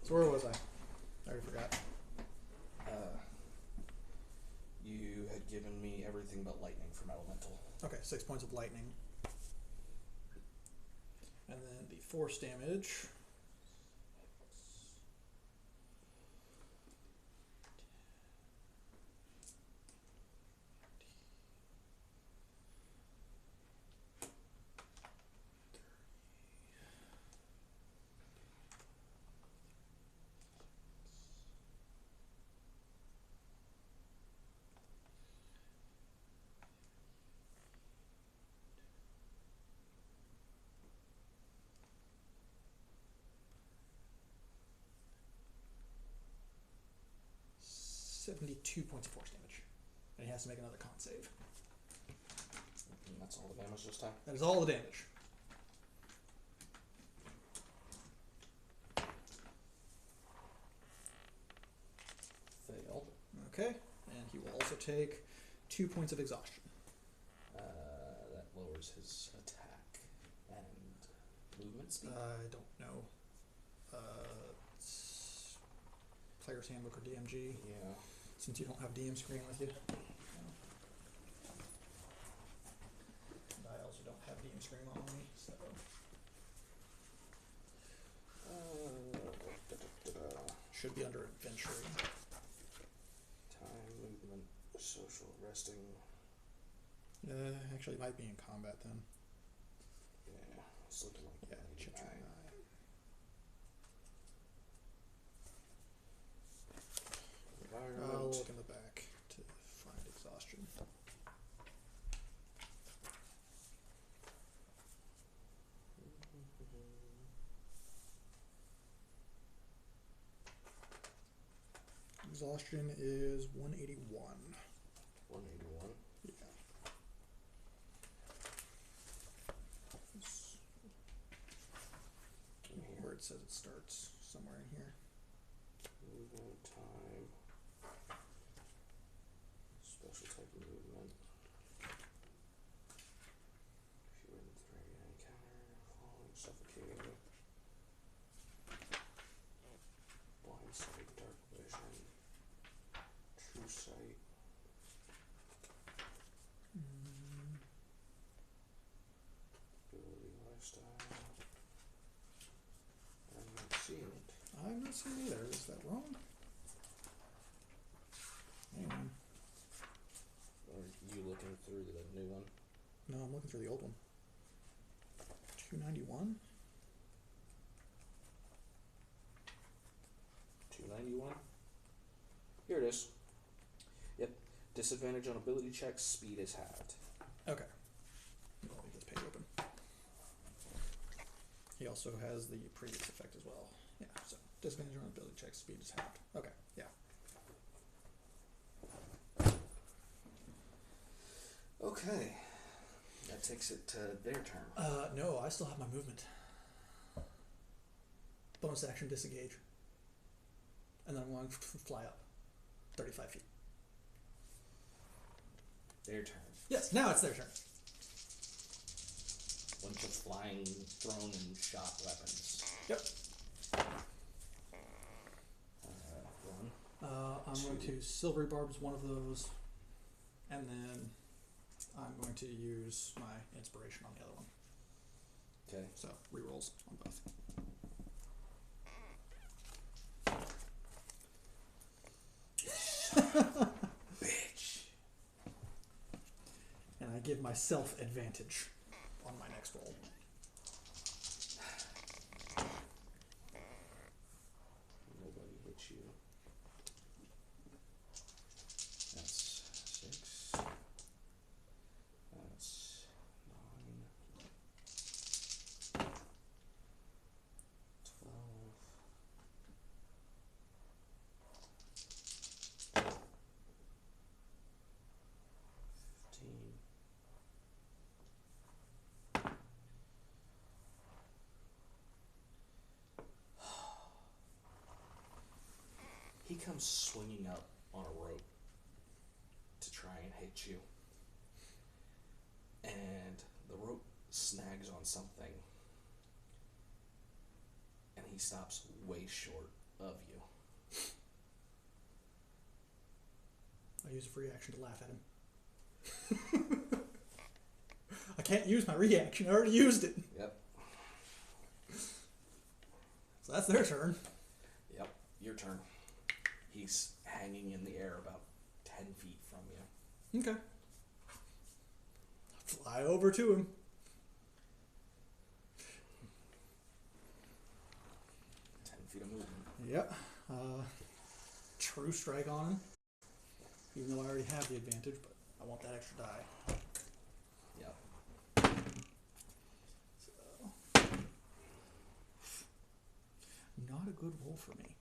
So where was I? I already forgot. You had given me everything but lightning from elemental. Okay, 6 points of lightning. And then the force damage. $72 points of force damage. And he has to make another con save. And that's all the damage this time? That is all the damage. Fail. Okay, and he will also take 2 points of exhaustion. That lowers his attack and movement speed. I don't know. It's Player's Handbook or DMG. Yeah. Since you don't have DM screen with you. And I also don't have DM screen on me, so. Should be under adventuring. Time, movement, social, resting. Actually, it might be in combat then. Yeah, it's looking like Yeah, chapter 9. I'll look in the back to find exhaustion. Exhaustion is 181. 181. Yeah. Where it says it starts, somewhere in here. Movement, time. Special type of movement. If you're in the threat encounter, falling, suffocating. Blind sight, dark vision. True sight. Ability, lifestyle. I'm not seeing it. I'm not seeing it either. Is that wrong? Hang on. Or are you looking through the new one? No, I'm looking through the old one. 291? 291. Here it is. Yep. Disadvantage on ability checks, speed is halved. Okay. I'll leave this page open. He also has the previous effect as well. Yeah, so disadvantage on ability check, speed is halved. Okay, yeah. Okay. That takes it to their turn. No, I still have my movement. Bonus action disengage. And then I'm going to fly up 35 feet. Their turn. Yes, now it's their turn. Bunch of flying, thrown, and shot weapons. Yep. One. I'm going to Silvery Barbs one of those, and then I'm going to use my inspiration on the other one. Okay. So, rerolls on both. Bitch. And I give myself advantage on my next roll. Nobody hits you. That's 6. That's 9. 12. 15. He comes swinging up on a rope to try and hit you. And the rope snags on something. And he stops way short of you. I use a free action to laugh at him. I can't use my reaction. I already used it. Yep. So that's their turn. Yep. Your turn. He's hanging in the air about 10 feet from you. Okay. Fly over to him. Of movement. Yep. True strike on him. Even though I already have the advantage, but I want that extra die. Yep. So, not a good roll for me.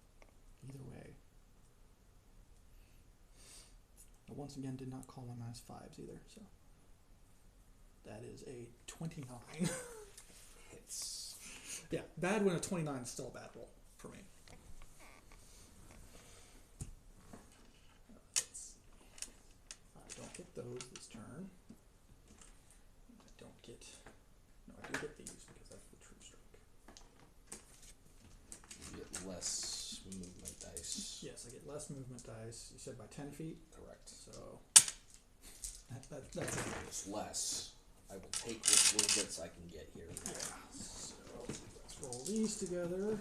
Either way. I once again did not call my -5s either, so. That is a 29. Hits. Yeah, bad when a 29 is still a bad roll for me. I don't get those this turn. I don't get... No, I do get these because that's the true strike. You get less movement dice. Yes, I get less movement dice. You said by 10 feet? Correct. So... That's it. It's less. I will take what little bits I can get here. Yeah. So let's roll these together.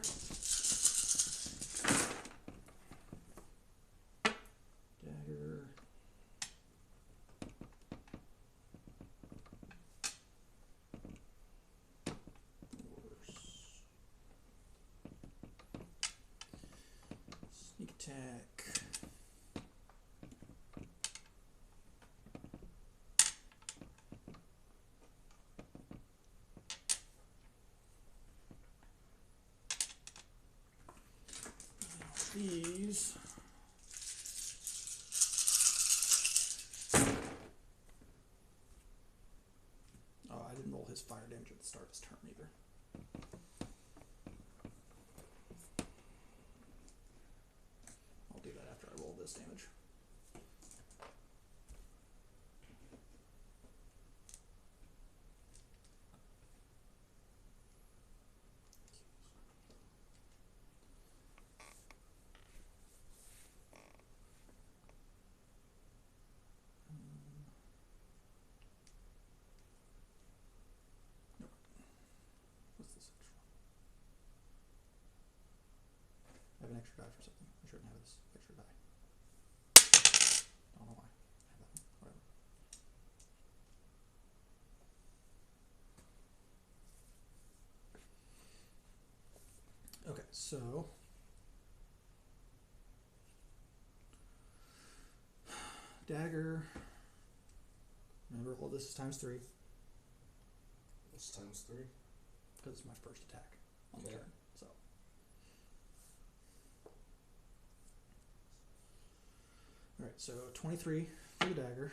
Dagger. Sneak attack. These. Oh, I didn't roll his fire damage at the start of his turn either. I'll do that after I roll this damage. What's this extra one? I have an extra die for something. I shouldn't have this extra die. Don't know why. I have that one. Whatever. Okay, so dagger. Remember, all this is ×3 It's ×3. because it's my first attack on the Okay. turn. So, all right. So 23 for the dagger.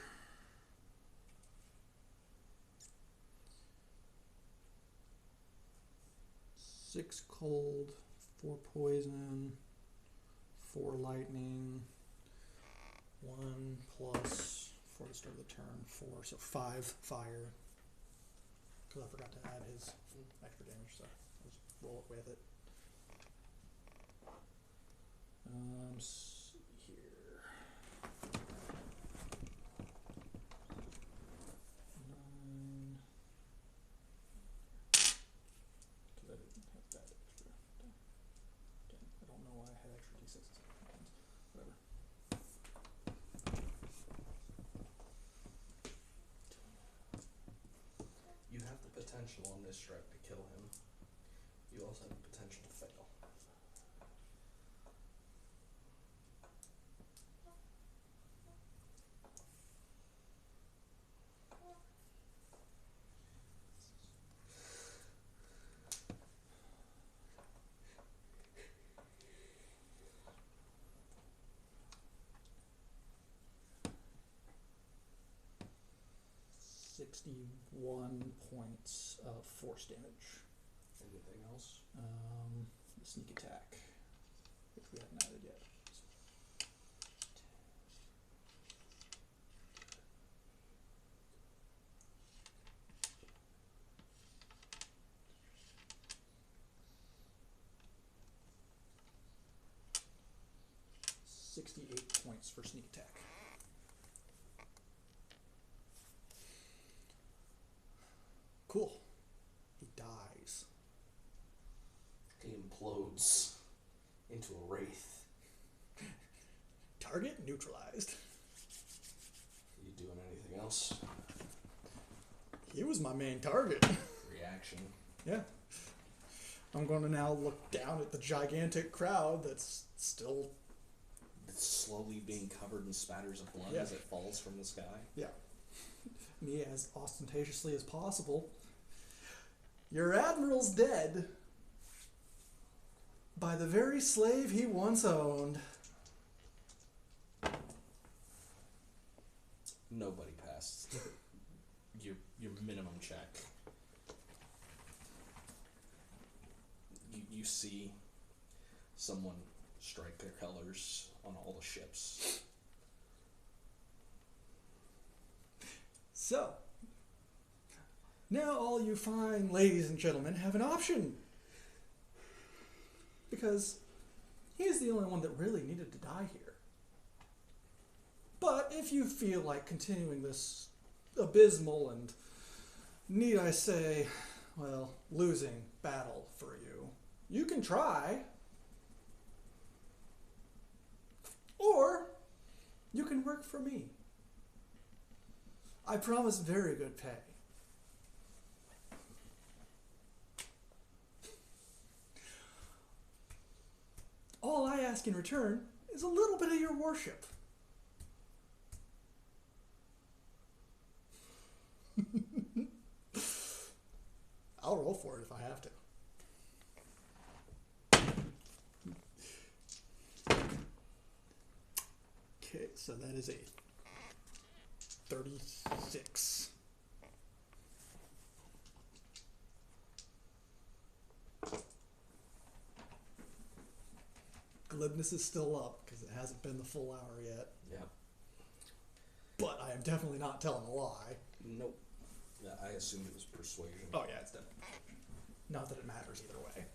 6 cold, 4 poison, 4 lightning, 1 plus for the start of the turn, 4, so 5 fire. Because I forgot to add his extra damage, so I'll just roll it with it. See here. 9. Because I didn't have that extra. Again, I don't know why I had extra d6s. Whatever. You have the potential on this strike to kill him. You also have the potential to fail. $61 points of force damage. Anything else? The sneak attack, which we haven't added yet. 68 points for sneak attack. Cool. He dies. He implodes into a wraith. Target neutralized. Are you doing anything else? He was my main target. Reaction. Yeah. I'm going to now look down at the gigantic crowd that's still... It's slowly being covered in spatters of blood as it falls from the sky. Yeah. Me as ostentatiously as possible. Your admiral's dead. By the very slave he once owned. Nobody passed your minimum check. You see someone strike their colors on all the ships. So, now all you fine ladies and gentlemen have an option. Because he's the only one that really needed to die here. But if you feel like continuing this abysmal and, need I say, well, losing battle for you, you can try. Or you can work for me. I promise very good pay. All I ask in return is a little bit of your worship. I'll roll for it if I have to. Okay, so that is a 36. Glibness is still up because it hasn't been the full hour yet. Yeah. But I am definitely not telling a lie. Nope. Yeah, I assumed it was persuasion. Oh yeah, it's definitely. Not that it matters either way.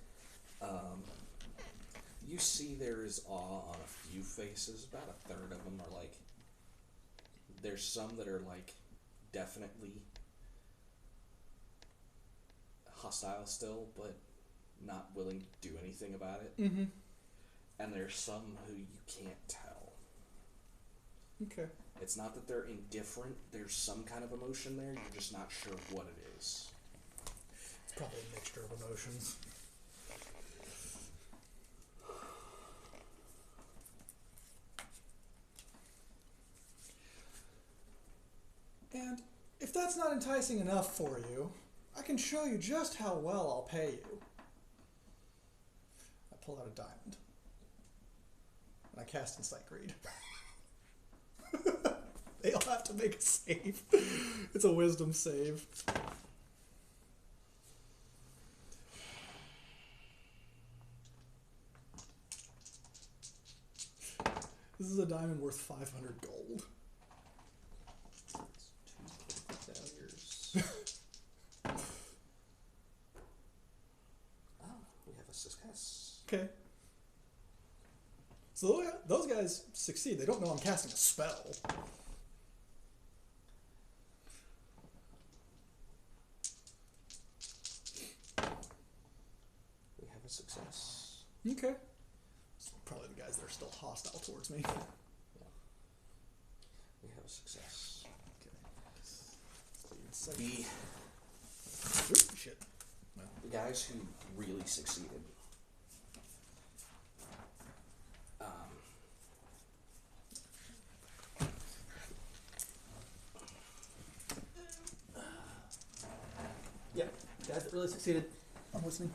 You see there is awe on a few faces. About a third of them are like... There's some that are like definitely hostile still, but not willing to do anything about it. Mm-hmm. And there's some who you can't tell. Okay. It's not that they're indifferent. There's some kind of emotion there. You're just not sure what it is. It's probably a mixture of emotions. And if that's not enticing enough for you, I can show you just how well I'll pay you. I pull out a diamond. And I cast Insight Greed. They'll have to make a save. It's a wisdom save. This is a diamond worth 500 gold. That's 2 failures. Oh, we have a success. Okay. So those guys succeed. They don't know I'm casting a spell. We have a success. Okay. It's probably the guys that are still hostile towards me. Yeah. We have a success. Okay. The Ooh, shit. Well, The guys who really succeeded. yeah, guys that really succeeded. I'm listening.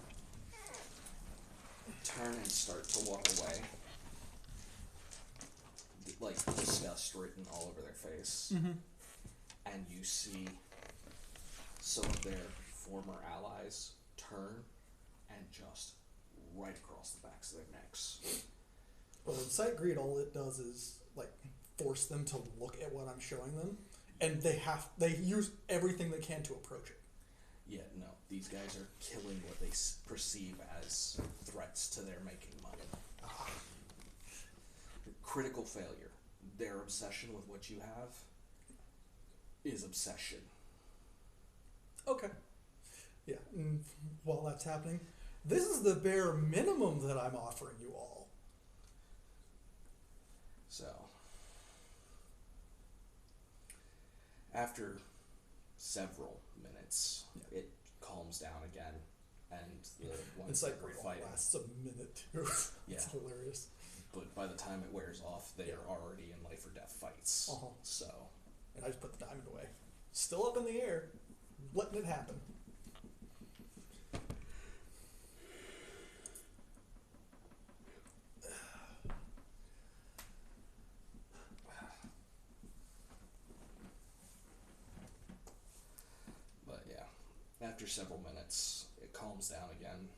Turn and start to walk away. Like disgust written all over their face. Mm-hmm. And you see some of their former allies turn and just right across the backs of their necks. Well, Insight Greed, all it does is like force them to look at what I'm showing them, and they use everything they can to approach it. Yeah, no, these guys are killing what they perceive as threats to their making money. Critical failure. Their obsession with what you have is obsession. Okay. Yeah. And while that's happening, this is the bare minimum that I'm offering you all. So, after several minutes, it calms down again, and the ones It's that like were it fighting. lasts a minute too. Yeah. It's hilarious. But by the time it wears off, they Yeah. are already in life or death fights. Uh-huh. So, And I just put the diamond away. Still up in the air, letting it happen. but yeah, after several minutes, it calms down again.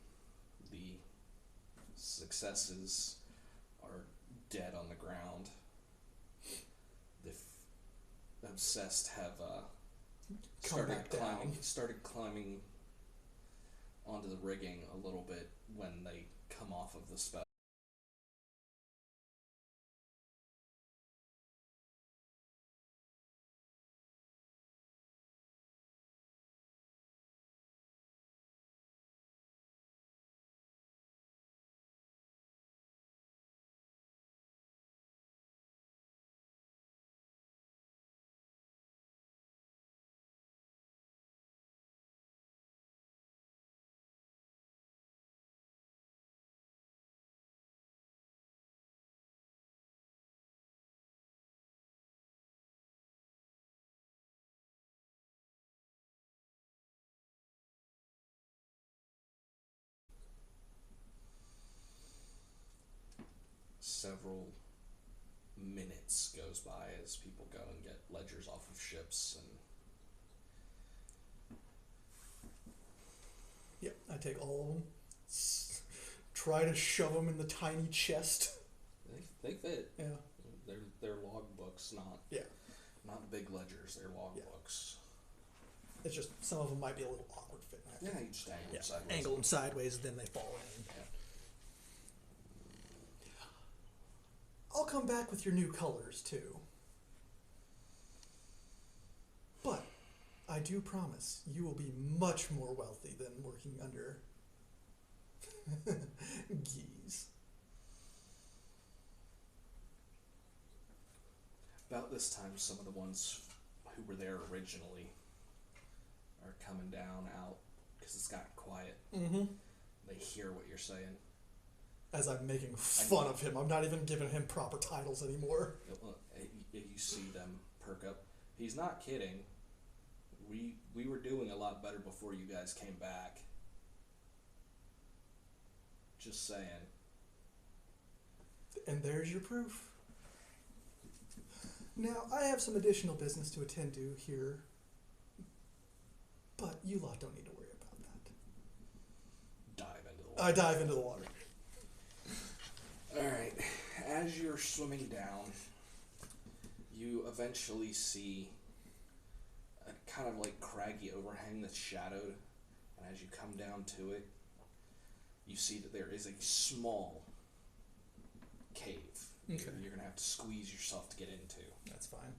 The successes are dead on the ground. The obsessed have started climbing onto the rigging a little bit when they come off of the spell. Several minutes goes by as people go and get ledgers off of ships, and Yep, I take all of them. Try to shove them in the tiny chest. they fit. Yeah. They're log books, not big ledgers. They're log books. It's just some of them might be a little awkward fitting. Yeah, you just angle them sideways. Angle them sideways, then they fall in. Yeah. I'll come back with your new colors too. But I do promise you will be much more wealthy than working under geese. About this time, some of the ones who were there originally are coming down out because it's gotten quiet. Mm-hmm. They hear what you're saying. As I'm making fun of him, I'm not even giving him proper titles anymore. You see them perk up. He's not kidding. We were doing a lot better before you guys came back. Just saying. And there's your proof. Now, I have some additional business to attend to here, but you lot don't need to worry about that. Dive into the water. I dive into the water. Alright, as you're swimming down, you eventually see a kind of like craggy overhang that's shadowed, and as you come down to it, you see that there is a small cave. Okay. You're going to have to squeeze yourself to get into. That's fine.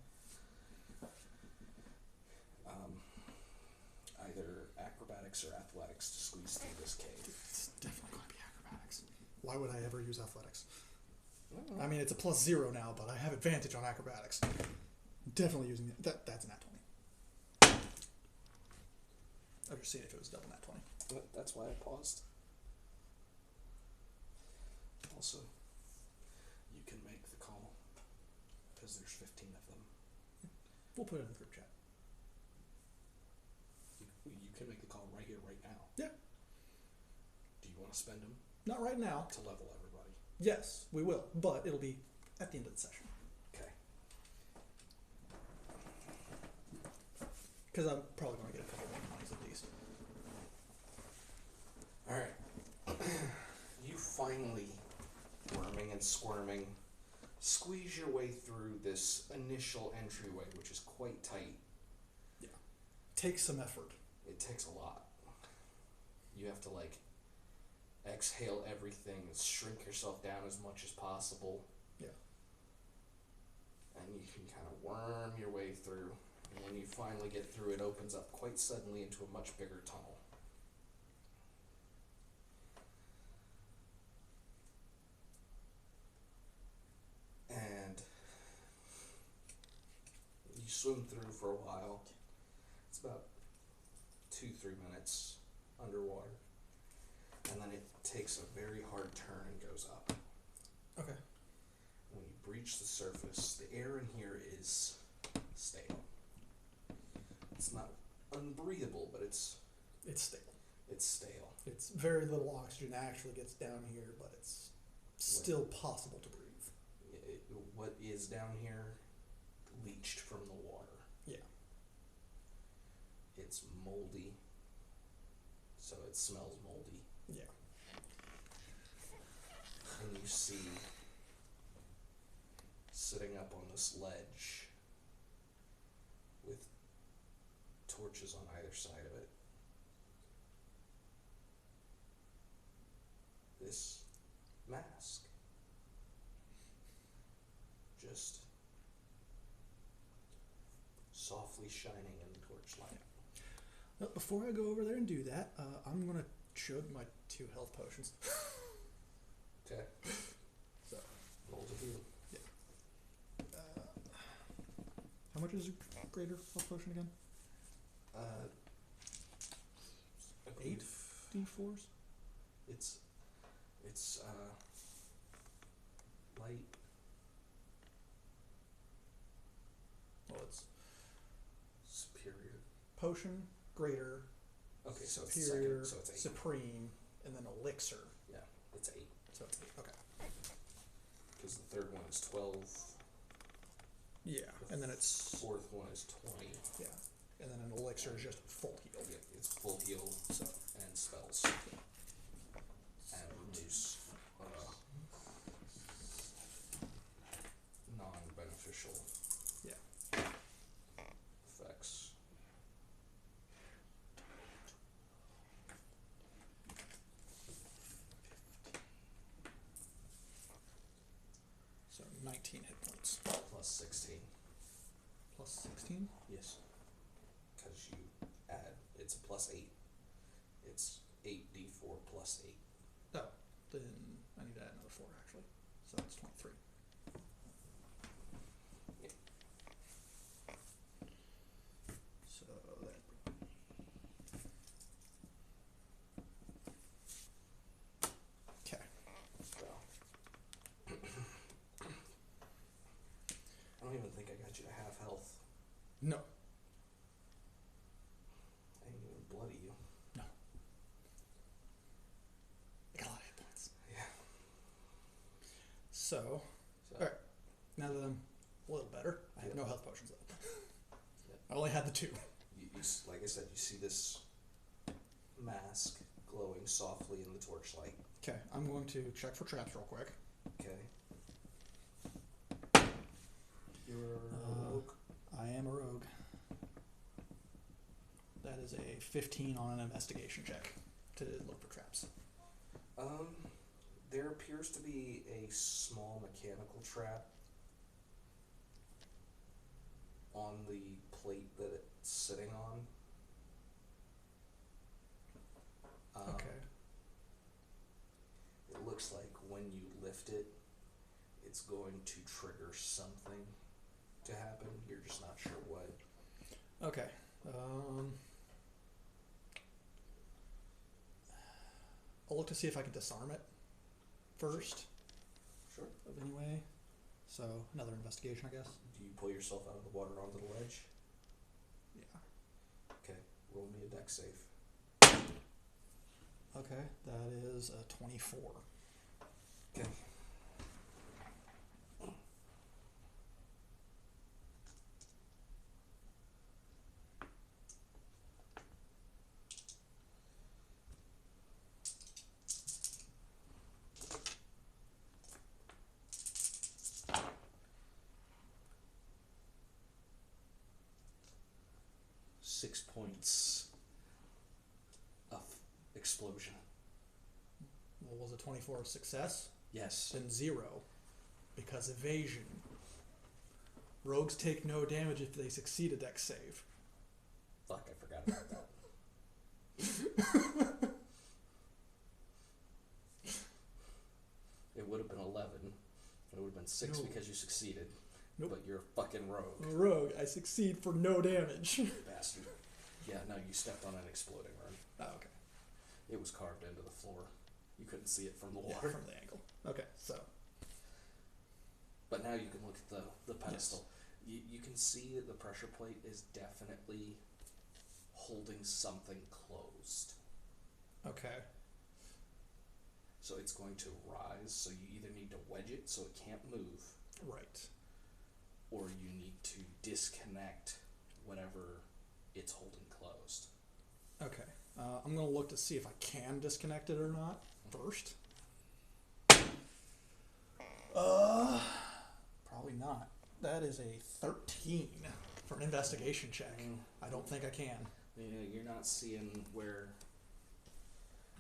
Either acrobatics or athletics to squeeze through this cave. It's definitely going to be acrobatics. Why would I ever use athletics? Oh. I mean, it's a +0 now, but I have advantage on acrobatics. Definitely using it. That's a nat 20. I've just seen if it was double nat 20. That's why I paused. Also, you can make the call because there's 15 of them. We'll put it in the group chat. You can make the call right here, right now. Yeah. Do you want to spend them Not right now. to level everybody? Yes, we will, but it'll be at the end of the session. Okay. Because I'm probably going to get a couple more coins at least. Alright. You finally, worming and squirming, squeeze your way through this initial entryway, which is quite tight. Yeah. Takes some effort. It takes a lot. You have to, like, exhale everything, shrink yourself down as much as possible. Yeah. and you can kind of worm your way through. And when you finally get through, it opens up quite suddenly into a much bigger tunnel. And you swim through for a while. It's about 2-3 minutes underwater. And then it takes a very hard turn and goes up. Okay. When you breach the surface, the air in here is stale. It's not unbreathable, but it's stable. It's stale. It's very little oxygen actually gets down here, but it's still possible to breathe. What is down here leached from the water. Yeah. It's moldy, so it smells moldy. Yeah. And you see, sitting up on this ledge with torches on either side of it, this mask. Just softly shining in the torchlight. Well, before I go over there and do that, I'm going to chug my 2 health potions. Okay. So, roll to heal. Yeah. How much is a greater health potion again? 8 d4s? It's light. Well, it's Superior. potion, greater, Okay, so it's superior, second, so it's 8. supreme, and then elixir. Yeah, it's 8. So it's 8. Okay. Because the third one is 12. Yeah, and then it's Fourth one is 20. yeah, and then an elixir is just full heal. Yeah, it's full heal So and spells. And reduce non-beneficial yeah. effects. So 19 hit points. Plus 16. Plus 16? Yes. Because you add, it's a plus 8. It's 8d4 plus 8. Oh, then I need to add another 4 actually. So that's 23. Yeah. So that. Okay. So. I don't even think I got you to half health. No. I didn't even bloody you. No. I got a lot of hit points. Yeah. So, alright. Now that I'm a little better, I have no health potions though. Yep. I only had the 2. Like I said, you see this mask glowing softly in the torchlight. Okay, I'm going to check for traps real quick. Okay. You're a rogue. I am a rogue. That is a 15 on an investigation check to look for traps. There appears to be a small mechanical trap on the plate that it's sitting on. Okay. It looks like when you lift it, it's going to trigger something to happen. You're just not sure what. Okay. I'll look to see if I can disarm it first. Sure. Anyway. So, another investigation, I guess. Do you pull yourself out of the water onto the ledge? Yeah. Okay. Roll me a dex save. Okay, that is a 24. Okay. Six points of explosion. Well, was a 24 a success? Yes. Then 0, because evasion. Rogues take no damage if they succeed a dex save. Fuck, I forgot about that. It would have been 11. It would have been 6 No. because you succeeded. Nope. But you're a fucking rogue. I'm a rogue. I succeed for no damage. Bastard. Yeah, no, you stepped on an exploding rune. Oh, okay. It was carved into the floor. You couldn't see it from the Yeah, water. from the angle. Okay, so. But now you can look at the pedestal. Yes. You can see that the pressure plate is definitely holding something closed. Okay. So it's going to rise, so you either need to wedge it so it can't move. Right. Or you need to disconnect whatever it's holding closed. Okay. I'm going to look to see if I can disconnect it or not first. Probably not. That is a 13 for an investigation check. I don't think I can. Yeah, you're not seeing where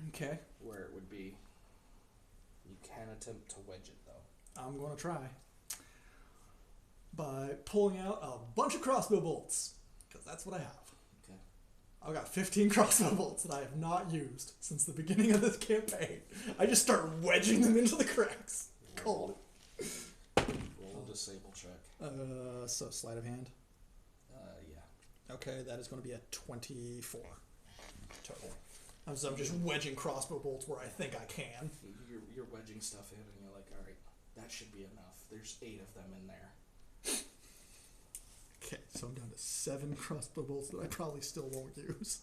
Okay. where it would be. You can attempt to wedge it though. I'm going to try by pulling out a bunch of crossbow bolts, because that's what I have. Okay. I've got 15 crossbow bolts that I have not used since the beginning of this campaign. I just start wedging them into the cracks. Cold. Roll a disable check. So sleight of hand. Yeah. Okay, that is going to be a 24 total. So I'm just wedging crossbow bolts where I think I can. You're wedging stuff in, and you're like, all right, that should be enough. There's 8 of them in there. Okay, so I'm down to 7 crossbow bolts that I probably still won't use.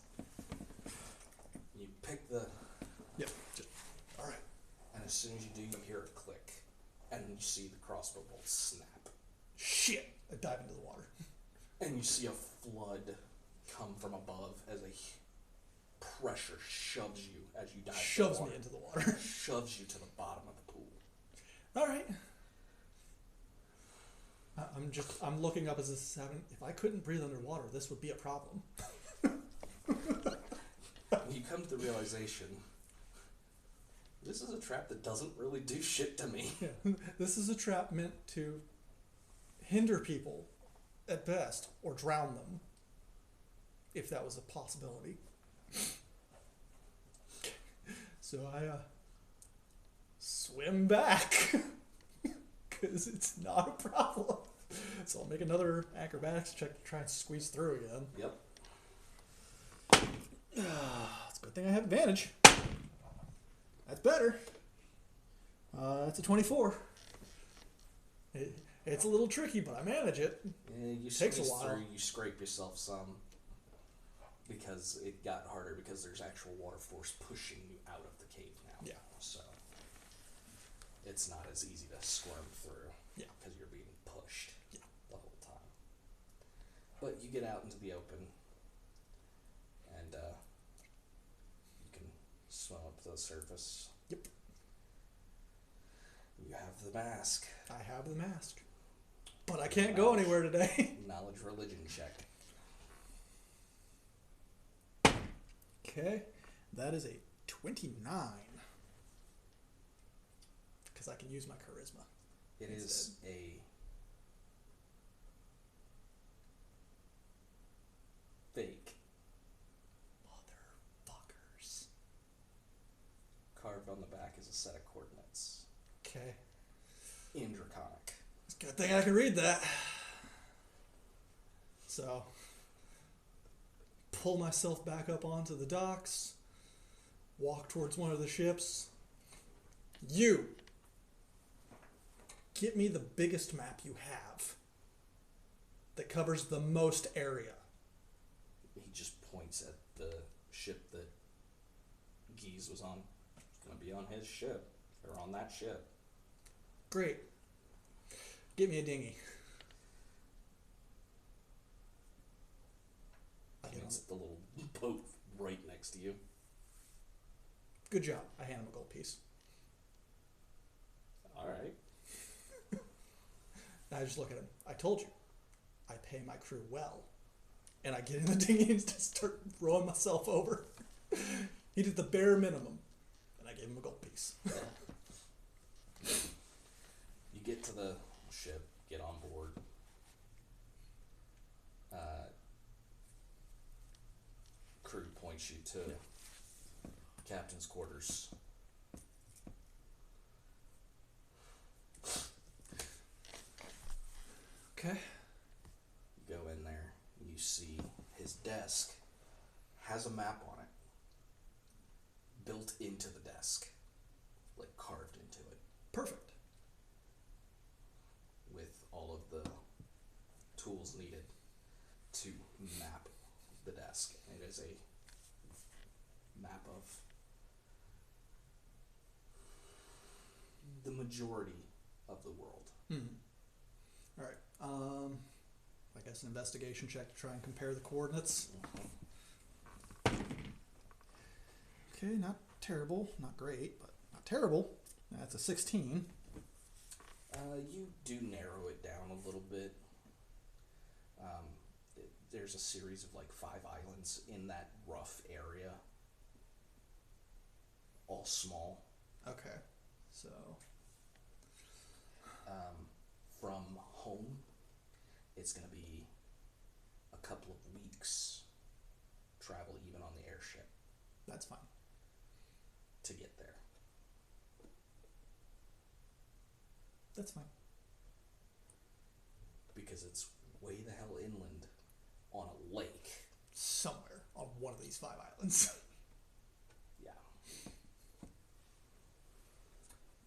You pick the, Yep. All right. and as soon as you do, you hear a click, and you see the crossbow bolt snap, Shit! I dive into the water. and you see a flood come from above as a pressure shoves you as you dive. Shoves into the me water. into the water. Shoves you to the bottom of the pool. All right. I'm looking up as a 7. If I couldn't breathe underwater, this would be a problem. You come to the realization, this is a trap that doesn't really do shit to me. Yeah. This is a trap meant to hinder people at best, or drown them, if that was a possibility. So I swim back, because it's not a problem. So I'll make another acrobatics check to try and squeeze through again. Yep. It's a good thing I have advantage. That's better. That's a 24. It's a little tricky, but I manage it. Yeah, you Takes a squeeze while. through, you scrape yourself some, because it got harder because there's actual water force pushing you out of the cave now. Yeah. So it's not as easy to squirm through. Yeah. Because you're being pushed. Yeah. The whole time. But you get out into the open, and you can swim up to the surface. Yep. You have the mask. I have the mask. But I can't go anywhere today. Knowledge religion check. Okay. That is a 29. Because I can use my charisma. It is a fake. Motherfuckers. Carved on the back is a set of coordinates. Okay. In Draconic. It's a good thing I can read that. So, pull myself back up onto the docks, walk towards one of the ships. You! Get me the biggest map you have that covers the most area. He just points at the ship that Geese was on. It's going to be on his ship. Or on that ship. Great. Get me a dinghy. It's the little boat right next to you. Good job. I hand him a gold piece. Alright. I just look at him. I told you. I pay my crew well. And I get in the dinghy and just start rowing myself over. He did the bare minimum. And I gave him a gold piece. You get to the ship, get on board. points you to captain's quarters. Okay. You go in there, you see his desk has a map on it, built into the desk, like carved into it, Perfect. with all of the tools needed to map the desk. It is a map of the majority of the world. All right. I guess an investigation check to try and compare the coordinates. Okay, not terrible, not great, but not terrible. That's a 16. You do narrow it down a little bit. There's a series of like 5 islands in that rough area, all small. Okay, so From home, it's going to be a couple of weeks travel, even on the airship, that's fine. to get there. That's fine. Because it's way the hell inland on a lake. Somewhere on one of these 5 islands. Yeah.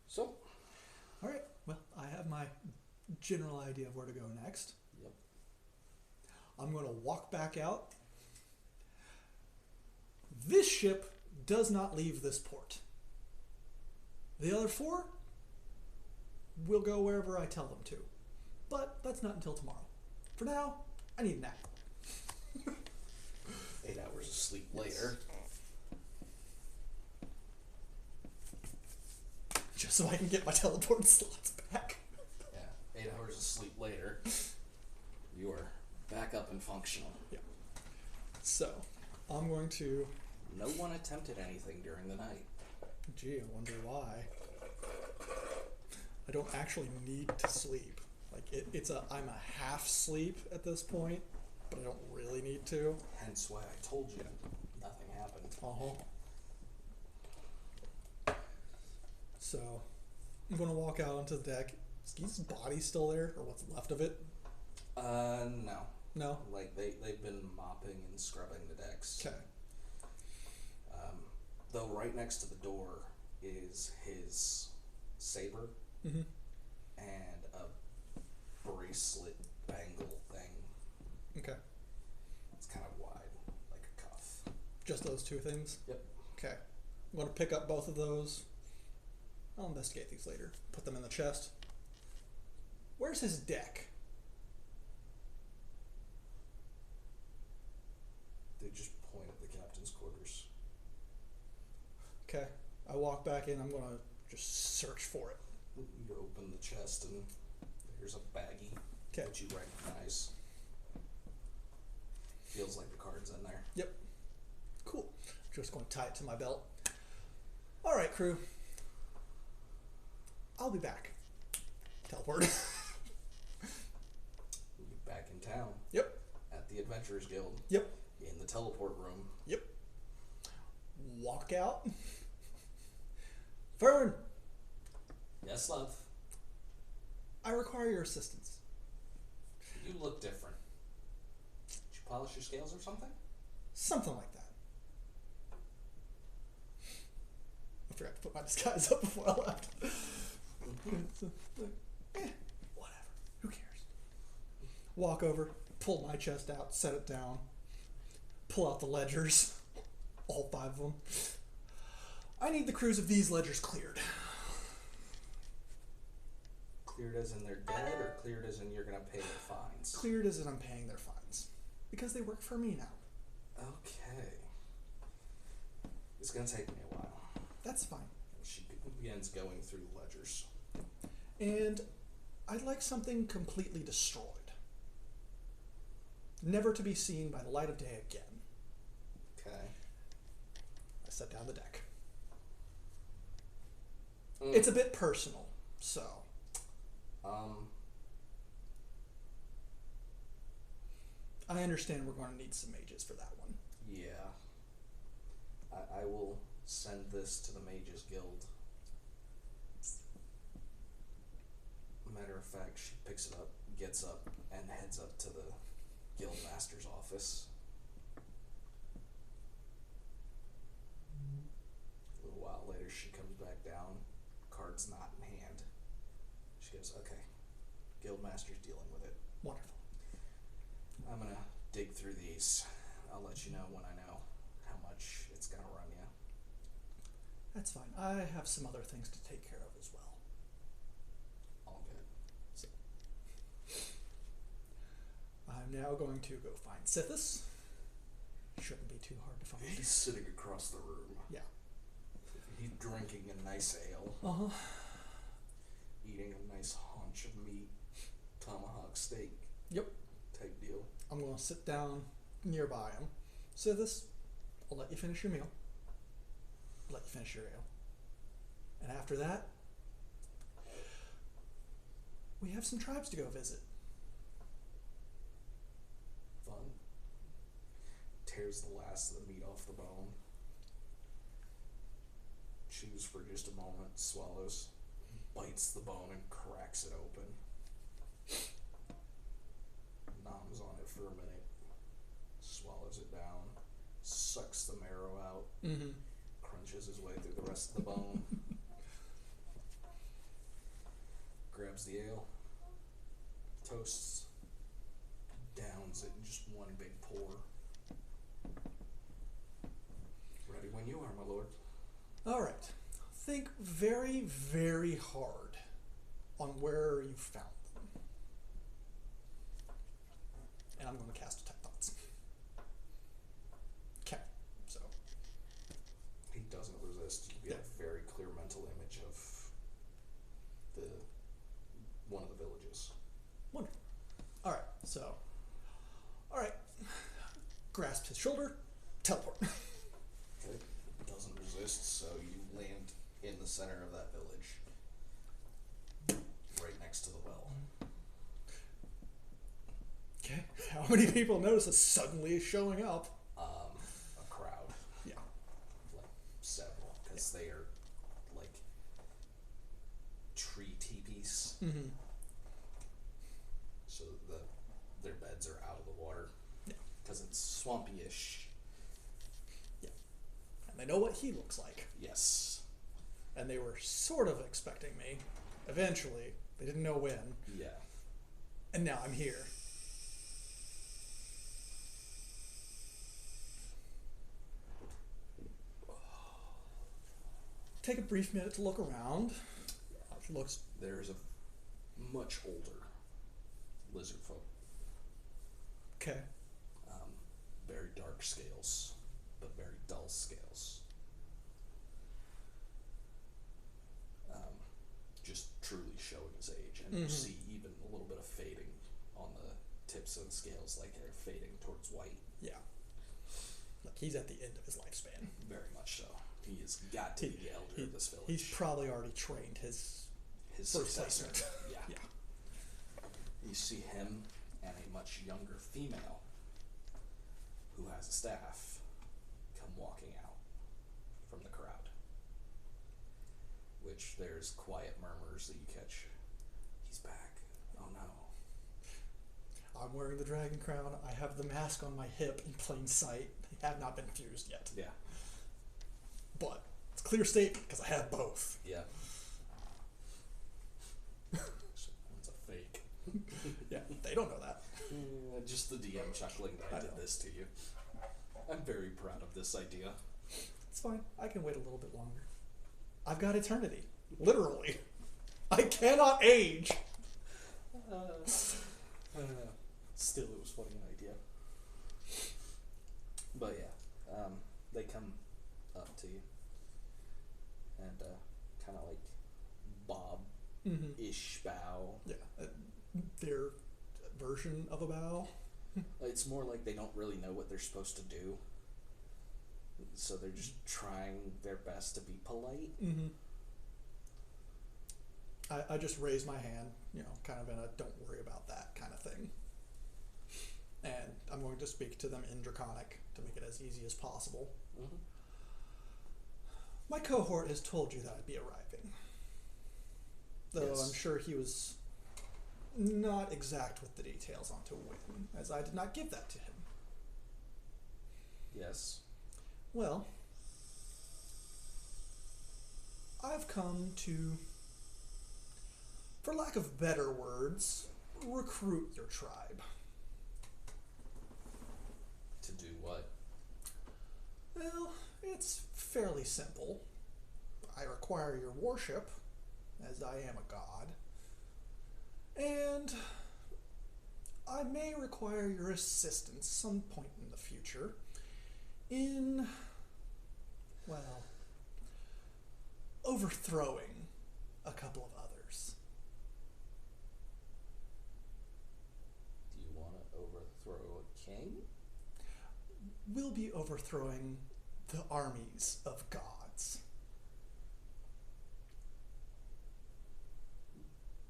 So, All right. Well, I have my general idea of where to go next. yep. I'm going to walk back out. This ship does not leave this port. The other 4 will go wherever I tell them to. But that's not until tomorrow. For now, I need a nap. 8 hours of sleep later. Just so I can get my teleport slots back. Yeah, 8 hours of sleep later, you are back up and functional. Yeah. So, I'm going to... No one attempted anything during the night. Gee, I wonder why. I don't actually need to sleep. Like, I'm a half sleep at this point, but I don't really need to. Hence why I told you nothing happened. So, I'm going to walk out onto the deck. Is Geese's body still there, or what's left of it? No. No? Like, they've been mopping and scrubbing the decks. Okay. Though right next to the door is his saber Mm-hmm. and a bracelet bangle thing. Okay. It's kind of wide, like a cuff. Just those 2 things? Yep. Okay. I'm going to pick up both of those. I'll investigate these later. Put them in the chest. Where's his deck? They just point at the captain's quarters. Okay. I walk back in. I'm going to just search for it. You open the chest and there's a baggie Okay. that you recognize. Feels like the card's in there. Yep. Cool. Just going to tie it to my belt. All right, crew. I'll be back. Teleport. You'll be back in town. Yep. At the Adventurers Guild. Yep. In the teleport room. Yep. Walk out. Fern, Yes, love. I require your assistance. You look different. Did you polish your scales or something? Something like that. I forgot to put my disguise up before I left. Whatever. Who cares? Walk over, pull my chest out, set it down, pull out the ledgers. All 5 of them. I need the crews of these ledgers cleared. Cleared as in they're dead, or cleared as in you're gonna pay their fines? Cleared as in I'm paying their fines. Because they work for me now. Okay. It's gonna take me a while. That's fine. She begins going through the ledgers. And I'd like something completely destroyed. Never to be seen by the light of day again. Okay. I set down the deck. It's a bit personal, so. I understand we're going to need some mages for that one. Yeah. I will send this to the Mages Guild. Matter of fact, she picks it up, gets up, and heads up to the guild master's office. A little while later, she comes back down, card's not in hand. She goes, okay, guild master's dealing with it. Wonderful. I'm gonna dig through these. I'll let you know when I know how much it's gonna run you. That's fine. I have some other things to take care of as well. All good. So, I'm now going to go find Sithis. Shouldn't be too hard to find. He's sitting across the room. Yeah. He's drinking a nice ale. Uh-huh. Eating a nice haunch of meat. Tomahawk steak. Yep. Type deal. I'm going to sit down nearby him. Sithis, I'll let you finish your meal. I'll let you finish your ale. And after that, we have some tribes to go visit. Fun. Tears the last of the meat off the bone. Chews for just a moment, swallows, bites the bone and cracks it open. Noms on it for a minute, swallows it down, sucks the marrow out, crunches his way through the rest of the bone, grabs the ale, toasts, downs it in just one big pour. Ready when you are, my lord. All right. Think very, very hard on where you found them. And I'm going to cast Detect Thoughts. Okay. So. He doesn't resist. You get a very clear mental image of the one of the villages. Wonderful. All right. So. All right. Grasps his shoulder. Teleport. Okay. Doesn't resist, so you land in the center of that village. Right next to the well. Okay. How many people notice it suddenly is showing up? A crowd. Yeah. Like several, because they are like tree teepees. Mm-hmm. So their beds are out of the water. Yeah. Because it's swampy-ish. Yeah. And they know what he looks like. Yes. And they were sort of expecting me. Eventually. They didn't know when. Yeah. And now I'm here. Take a brief minute to look around. She looks. There's a much older lizard folk. Okay. Very dark scales, but very dull scales. Just truly showing his age, and you see even a little bit of fading on the tips of the scales, like they're fading towards white. Yeah. Like he's at the end of his lifespan. Very much so. He has got to be the elder of this village. He's probably already trained his first successor. placement. Yeah. Yeah. You see him and a much younger female who has a staff come walking out from the crowd. Which there's quiet murmurs that you catch. He's back. Oh no. I'm wearing the dragon crown. I have the mask on my hip in plain sight. They have not been fused yet. Yeah. But it's a clear statement because I have both. Yeah. It's a fake. Yeah, they don't know that. Just the DM chuckling that I did this to you. I'm very proud of this idea. It's fine. I can wait a little bit longer. I've got eternity. Literally. I cannot age. Still, it was a funny idea. But yeah, they come up to you and kind of like bob-ish bow. Yeah, their version of a bow. It's more like they don't really know what they're supposed to do, so they're just trying their best to be polite. I just raise my hand, kind of in a don't worry about that kind of thing. And I'm going to speak to them in Draconic to make it as easy as possible. My cohort has told you that I'd be arriving. Though Yes. I'm sure he was not exact with the details onto when, as I did not give that to him. Yes. Well, I've come to, for lack of better words, recruit your tribe. To do what? Well, it's fairly simple. I require your worship, as I am a god, and I may require your assistance some point in the future in, well, overthrowing a couple of others. Do you want to overthrow a king? We'll be overthrowing the armies of gods.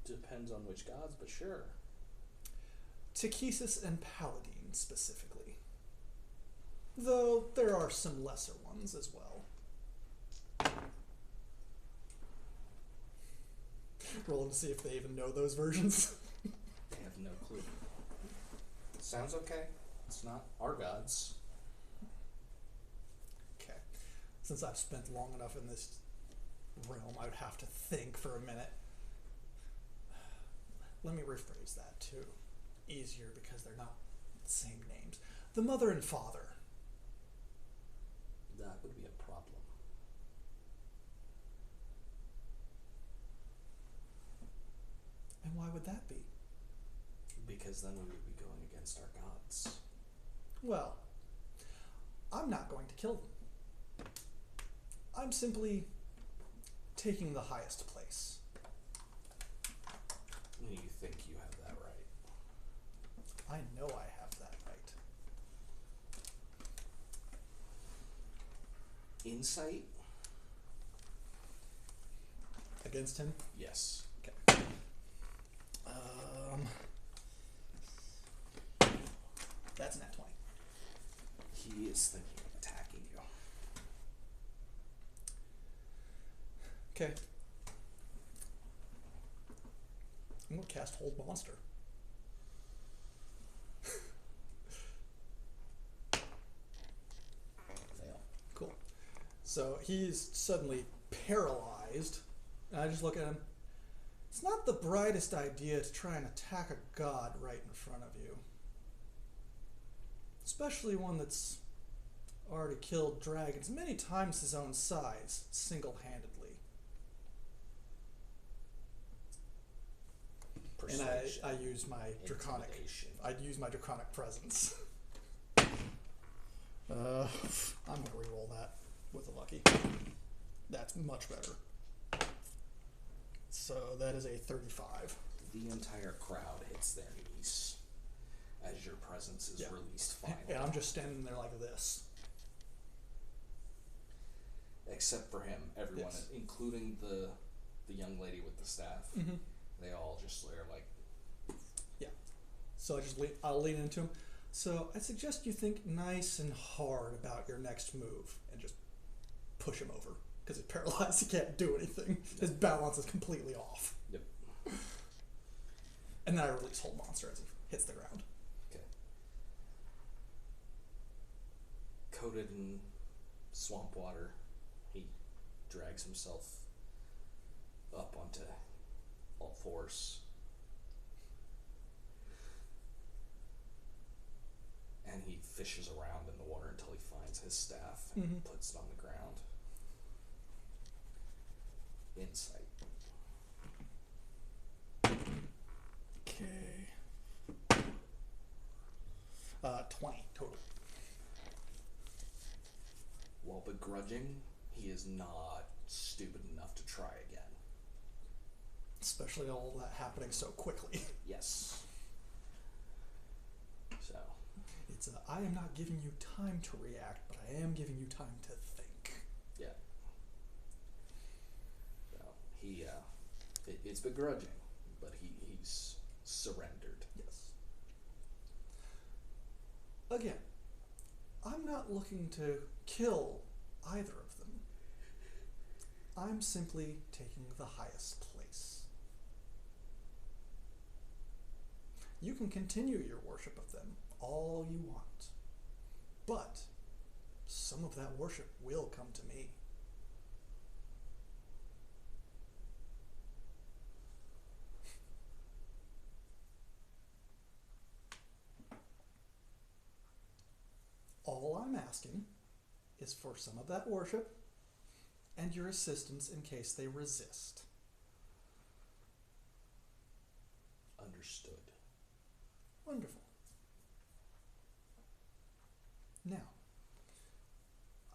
Depends on which gods, but sure. Takesis and Paladine specifically. Though there are some lesser ones as well. Rolling to see if they even know those versions. They have no clue. Sounds okay. It's not our gods. Okay. Since I've spent long enough in this realm, I would have to think for a minute. Let me rephrase that too. Easier because they're not the same names. The mother and father. That would be a problem. And why would that be? Because then we would be going against our gods. Well, I'm not going to kill them. I'm simply taking the highest place. You think you have that right? I know I have that right. Insight? Against him? Yes. Okay. That's a nat 20. He is thinking of attacking you. Okay. I'm going to cast Hold Monster. Fail. Cool. So he's suddenly paralyzed, and I just look at him. It's not the brightest idea to try and attack a god right in front of you. Especially one that's already killed dragons many times his own size, single-handedly. And I use my draconic. Intimidation. I'd use my draconic presence. I'm gonna reroll that with a lucky. That's much better. So that is a 35. The entire crowd hits their knees as your presence is released finally. And I'm just standing there like this. Except for him, everyone, Yes. including the young lady with the staff, Mm-hmm. they all just are like, So I'll lean into him. So I suggest you think nice and hard about your next move and just push him over. Because he's paralyzed, he can't do anything. His balance is completely off. Yep. And then I release Hold Monster as he hits the ground. Okay. Coated in swamp water, he drags himself up onto all fours. And he fishes around in the water until he finds his staff and Mhm. puts it on the ground. Insight. Okay. 20 total. While begrudging, he is not stupid enough to try again. Especially all that happening so quickly. Yes. So, It's I am not giving you time to react, but I am giving you time to think. yeah. So, he, it's begrudging, but he's surrendered. Yes. Again, I'm not looking to kill either of them. I'm simply taking the highest place. You can continue your worship of them all you want, but some of that worship will come to me. All I'm asking is for some of that worship and your assistance in case they resist. Understood. Wonderful. Now,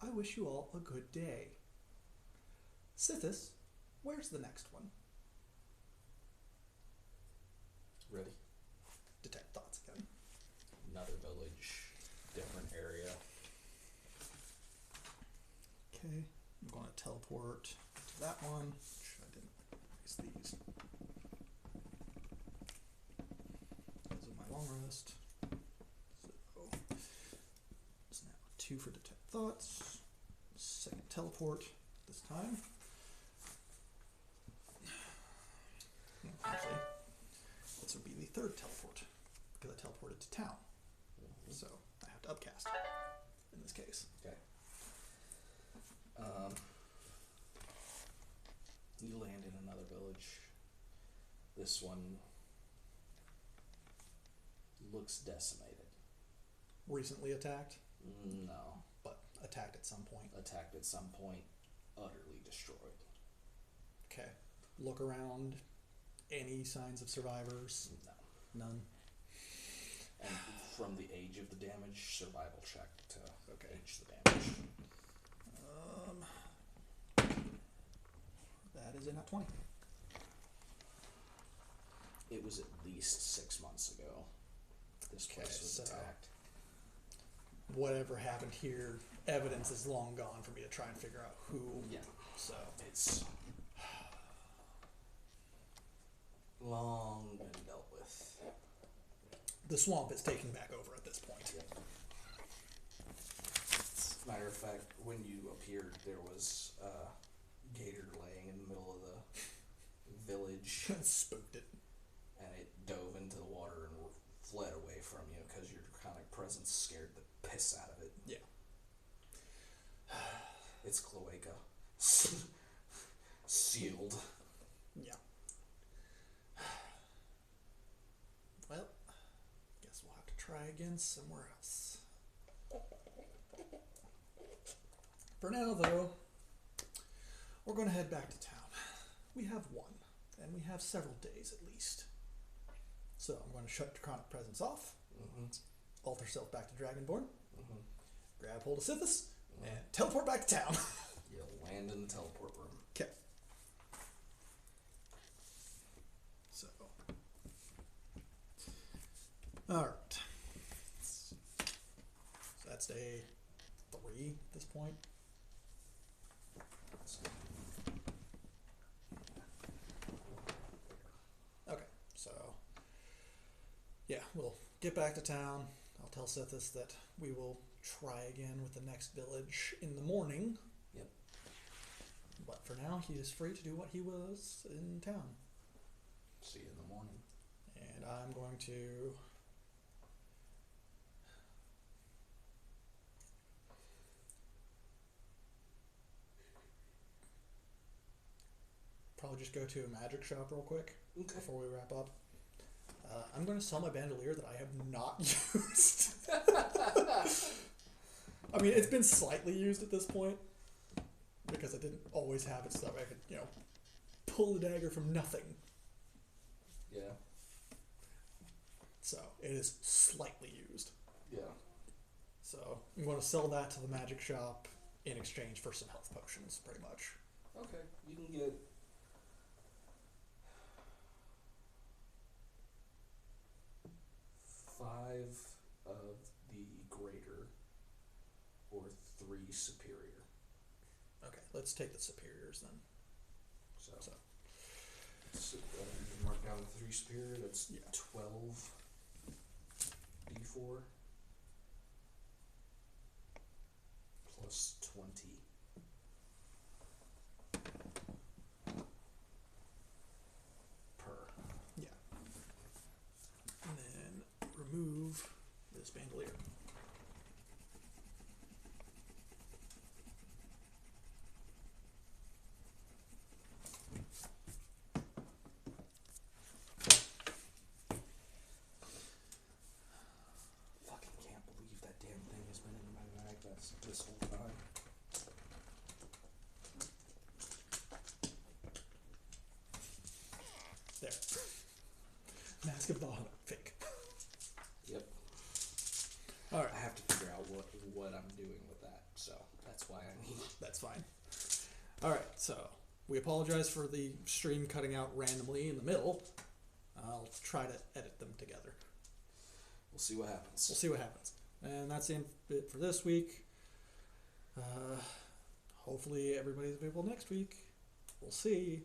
I wish you all a good day. Sithis, where's the next one? Ready? Detect thoughts again. Another village, different area. Okay, I'm going to teleport to that one, which I didn't erase these. Those are my long rest. So, it's now 2 for detect thoughts. Second teleport this time. Actually, this would be the third teleport because I teleported to town. So I have to upcast in this case. Okay. You land in another village. This one looks decimated. Recently attacked, No. but attacked at some point. Attacked at some point, utterly destroyed. Okay. Look around. Any signs of survivors? No. None. And from the age of the damage, survival check to age the damage. That is in at 20. It was at least 6 months ago. This place was so attacked. whatever happened here, evidence is long gone for me to try and figure out who. Yeah. So It's long been dealt with. the swamp is taking back over at this point. Yep. Matter of fact, when you appeared, there was a gator laying in the middle of the village, Spooked it. and it dove into the water and fled away from you because your draconic presence scared the piss out of it. Yeah. It's cloaca. Sealed. Yeah. Well, guess we'll have to try again somewhere else. For now, though, we're going to head back to town. We have one, and we have several days at least. So I'm going to shut Draconic Presence off, alter self back to Dragonborn, grab hold of Sithis, and teleport back to town. You'll land in the teleport room. Okay. So, all right. So that's day 3 at this point. Okay, so yeah, we'll get back to town. I'll tell Sithis that we will try again with the next village in the morning. Yep. But for now, he is free to do what he was in town. See you in the morning. And I'm going to probably just go to a magic shop real quick before we wrap up. I'm going to sell my bandolier that I have not used. I mean, it's been slightly used at this point because I didn't always have it so that I could, pull the dagger from nothing. Yeah. So it is slightly used. Yeah. So I'm going to sell that to the magic shop in exchange for some health potions, pretty much. Okay. You can get 5 of the greater or 3 superior. Okay, let's take the superiors then. So you mark down the 3 superior. That's 12 d4 plus 20 Mask of Bahamut. Fake. Yep. All right. I have to figure out what I'm doing with that, so that's why I need it. That's fine. All right, so we apologize for the stream cutting out randomly in the middle. I'll try to edit them together. We'll see what happens. We'll see what happens. And that's it for this week. Hopefully everybody's available next week. We'll see.